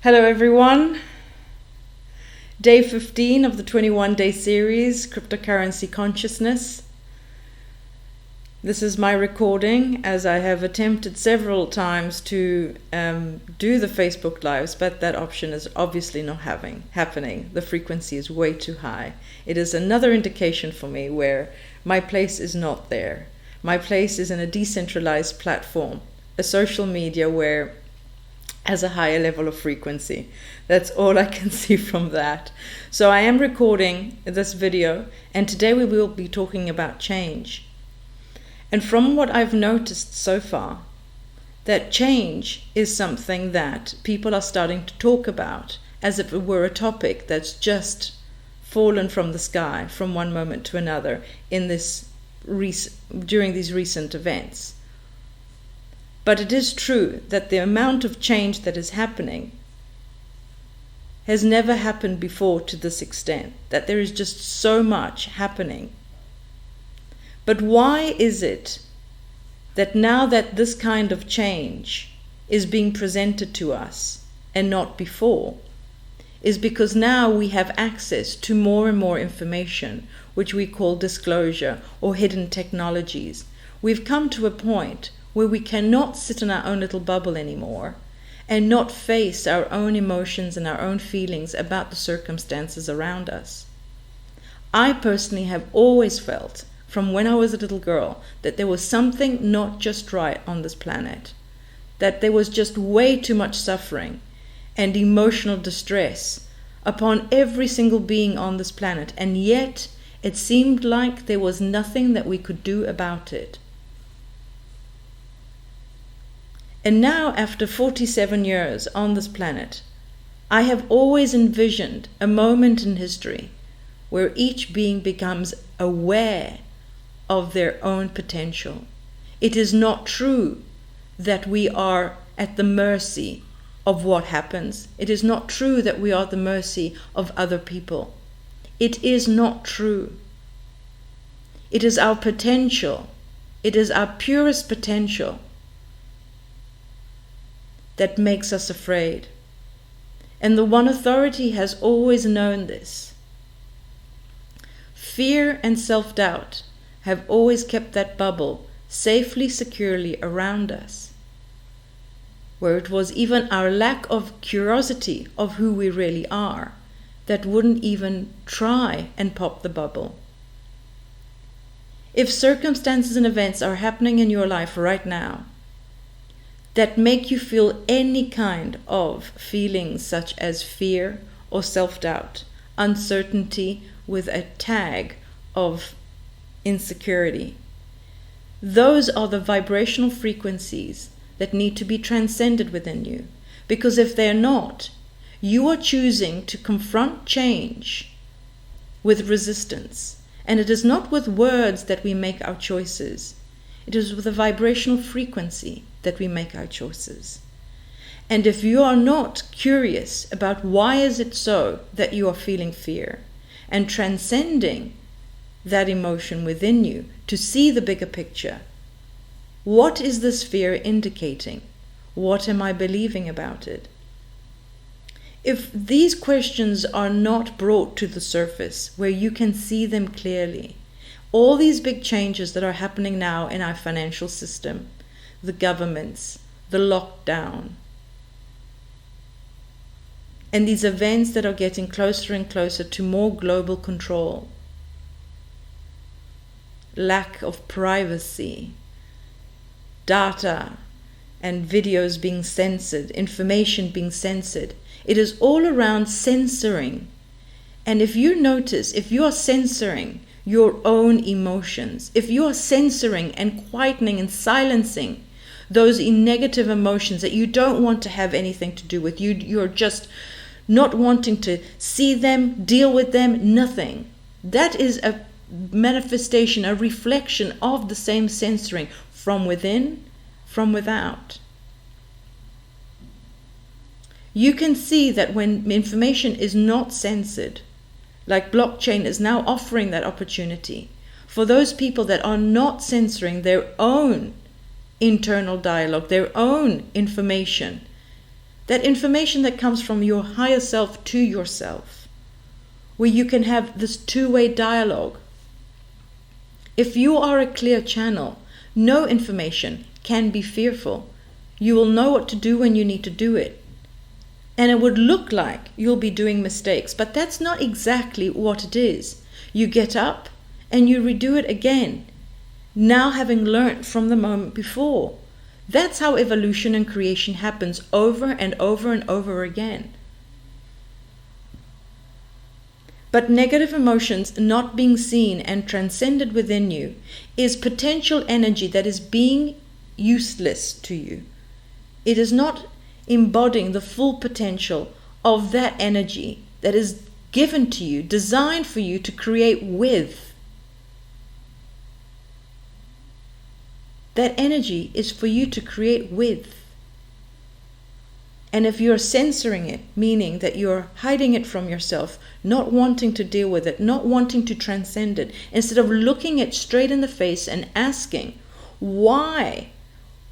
Hello everyone. Day 15 of the 21-day series, Cryptocurrency Consciousness. This is my recording, as I have attempted several times to do the Facebook Lives, but that option is obviously not happening. The frequency is way too high. It is another indication for me where my place is not there. My place is in a decentralized platform, a social media where has a higher level of frequency. That's all I can see from that. So I am recording this video, and today we will be talking about change. And from what I've noticed so far, that change is something that people are starting to talk about as if it were a topic that's just fallen from the sky from one moment to another in during these recent events. But it is true that the amount of change that is happening has never happened before to this extent, that there is just so much happening. But why is it that now that this kind of change is being presented to us and not before, is because now we have access to more and more information, which we call disclosure or hidden technologies. We've come to a point where we cannot sit in our own little bubble anymore and not face our own emotions and our own feelings about the circumstances around us. I personally have always felt, from when I was a little girl, that there was something not just right on this planet, that there was just way too much suffering and emotional distress upon every single being on this planet, and yet it seemed like there was nothing that we could do about it. And now, after 47 years on this planet, I have always envisioned a moment in history where each being becomes aware of their own potential. It is not true that we are at the mercy of what happens. It is not true that we are at the mercy of other people. It is not true. It is our potential. It is our purest potential that makes us afraid. And the One Authority has always known this. Fear and self-doubt have always kept that bubble safely, securely around us, where it was even our lack of curiosity of who we really are that wouldn't even try and pop the bubble. If circumstances and events are happening in your life right now that make you feel any kind of feelings such as fear or self-doubt, uncertainty with a tag of insecurity, those are the vibrational frequencies that need to be transcended within you. Because if they're not, you are choosing to confront change with resistance. And it is not with words that we make our choices. It is with a vibrational frequency that we make our choices. And if you are not curious about why is it so that you are feeling fear and transcending that emotion within you to see the bigger picture, what is this fear indicating? What am I believing about it? If these questions are not brought to the surface where you can see them clearly, all these big changes that are happening now in our financial system, the governments, the lockdown, and these events that are getting closer and closer to more global control, lack of privacy, data and videos being censored, information being censored, it is all around censoring. And if you notice, if you are censoring your own emotions, if you are censoring and quietening and silencing those negative emotions that you don't want to have anything to do with, you're just not wanting to see them, deal with them, nothing. That is a manifestation, a reflection of the same censoring from within, from without. You can see that when information is not censored, like blockchain is now offering that opportunity for those people that are not censoring their own internal dialogue, their own information, That information that comes from your higher self to yourself, where you can have this two-way dialogue. If you are a clear channel, no information can be fearful. You will know what to do when you need to do it. And it would look like you'll be doing mistakes, but that's not exactly what it is. You get up and you redo it again, now having learned from the moment before. That's how evolution and creation happens over and over and over again. But negative emotions not being seen and transcended within you is potential energy that is being useless to you. It is not embodying the full potential of that energy that is given to you, designed for you to create with. That energy is for you to create with. And if you're censoring it, meaning that you're hiding it from yourself, not wanting to deal with it, not wanting to transcend it, instead of looking it straight in the face and asking, why?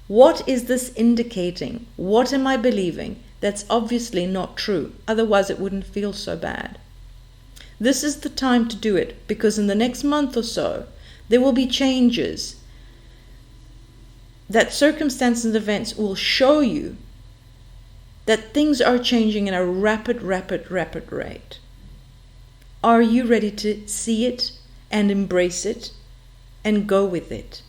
What is this indicating? What am I believing? That's obviously not true. Otherwise, it wouldn't feel so bad. This is the time to do it, because in the next month or so, there will be changes. That circumstances and events will show you that things are changing in a rapid rate. Are you ready to see it and embrace it and go with it?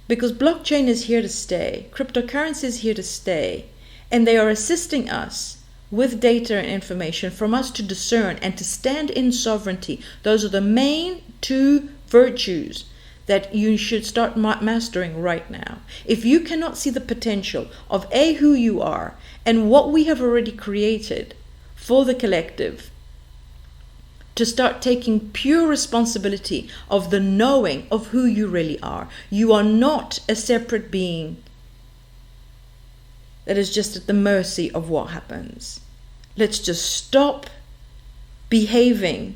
Because blockchain is here to stay, cryptocurrency is here to stay, and they are assisting us with data and information from us to discern and to stand in sovereignty. Those are the main two virtues that you should start mastering right now. If you cannot see the potential of who you are and what we have already created for the collective, to start taking pure responsibility of the knowing of who you really are. You are not a separate being that is just at the mercy of what happens. Let's just stop behaving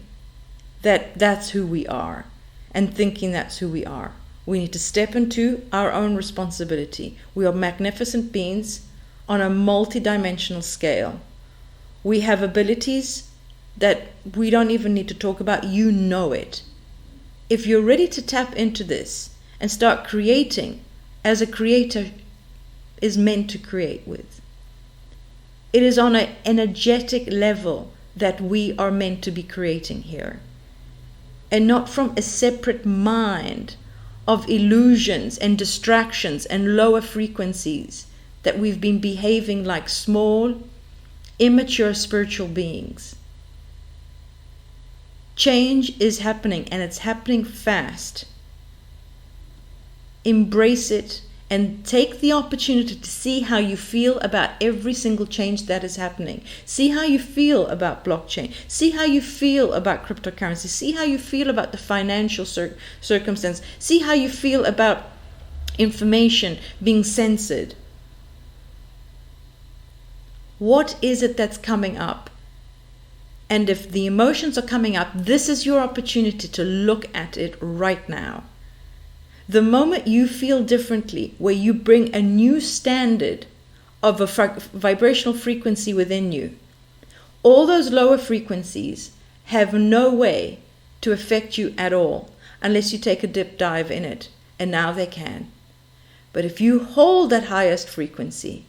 that that's who we are and thinking that's who we are. We need to step into our own responsibility. We are magnificent beings on a multi-dimensional scale. We have abilities that we don't even need to talk about. You know it. If you're ready to tap into this and start creating as a creator is meant to create with, it is on an energetic level that we are meant to be creating here, and not from a separate mind of illusions and distractions and lower frequencies that we've been behaving like small, immature spiritual beings. Change is happening, and it's happening fast. Embrace it and take the opportunity to see how you feel about every single change that is happening. See how you feel about blockchain. See how you feel about cryptocurrency. See how you feel about the financial circumstance. See how you feel about information being censored. What is it that's coming up? And if the emotions are coming up, this is your opportunity to look at it right now. The moment you feel differently, where you bring a new standard of a vibrational frequency within you, all those lower frequencies have no way to affect you at all unless you take a deep dive in it, and now they can. But if you hold that highest frequency,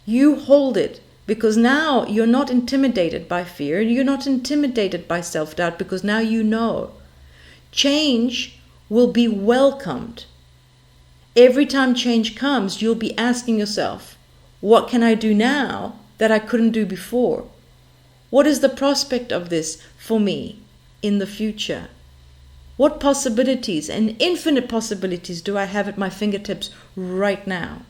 you hold it, because now you're not intimidated by fear, you're not intimidated by self-doubt, because now you know. Change will be welcomed. Every time change comes, you'll be asking yourself, what can I do now that I couldn't do before? What is the prospect of this for me in the future? What possibilities and infinite possibilities do I have at my fingertips right now?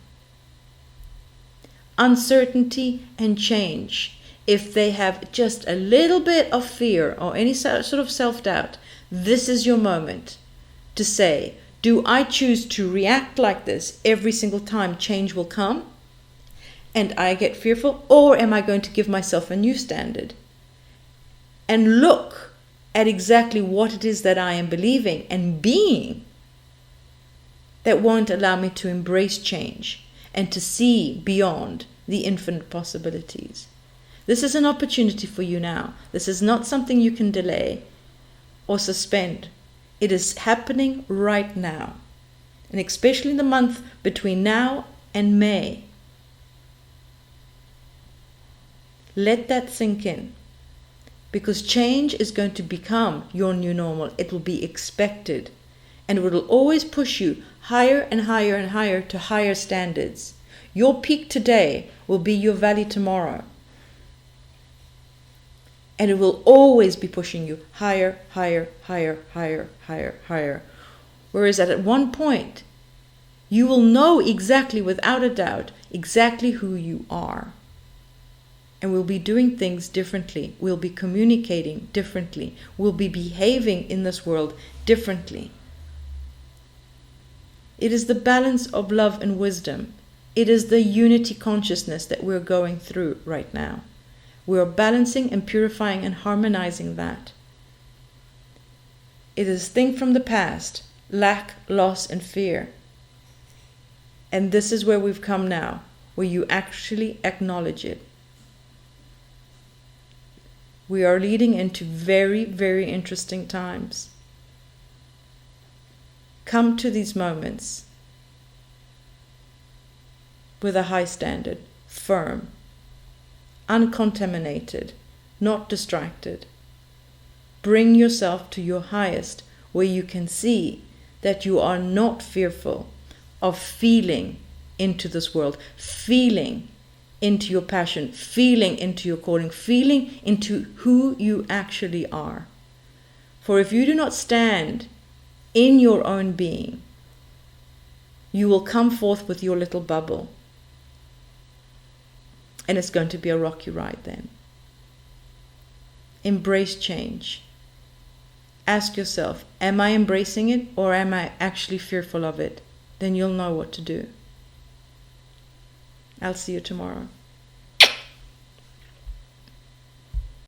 Uncertainty and change, if they have just a little bit of fear or any sort of self-doubt, this is your moment to say, do I choose to react like this every single time change will come and I get fearful, or am I going to give myself a new standard and look at exactly what it is that I am believing and being that won't allow me to embrace change and to see beyond the infinite possibilities. This is an opportunity for you now. This is not something you can delay or suspend. It is happening right now. And especially in the month between now and May. Let that sink in. Because change is going to become your new normal. It will be expected. And it will always push you higher and higher and higher to higher standards. Your peak today will be your valley tomorrow. And it will always be pushing you higher, higher, higher, higher, higher, higher. Whereas at one point, you will know exactly, without a doubt, exactly who you are. And we'll be doing things differently. We'll be communicating differently. We'll be behaving in this world differently. It is the balance of love and wisdom. It is the unity consciousness that we're going through right now. We are balancing and purifying and harmonizing that. It is thing from the past, lack, loss, and fear. And this is where we've come now, where you actually acknowledge it. We are leading into very, very interesting times. Come to these moments with a high standard, firm, uncontaminated, not distracted. Bring yourself to your highest, where you can see that you are not fearful of feeling into this world, feeling into your passion, feeling into your calling, feeling into who you actually are. For if you do not stand in your own being, you will come forth with your little bubble. And it's going to be a rocky ride then. Embrace change. Ask yourself, am I embracing it or am I actually fearful of it? Then you'll know what to do. I'll see you tomorrow.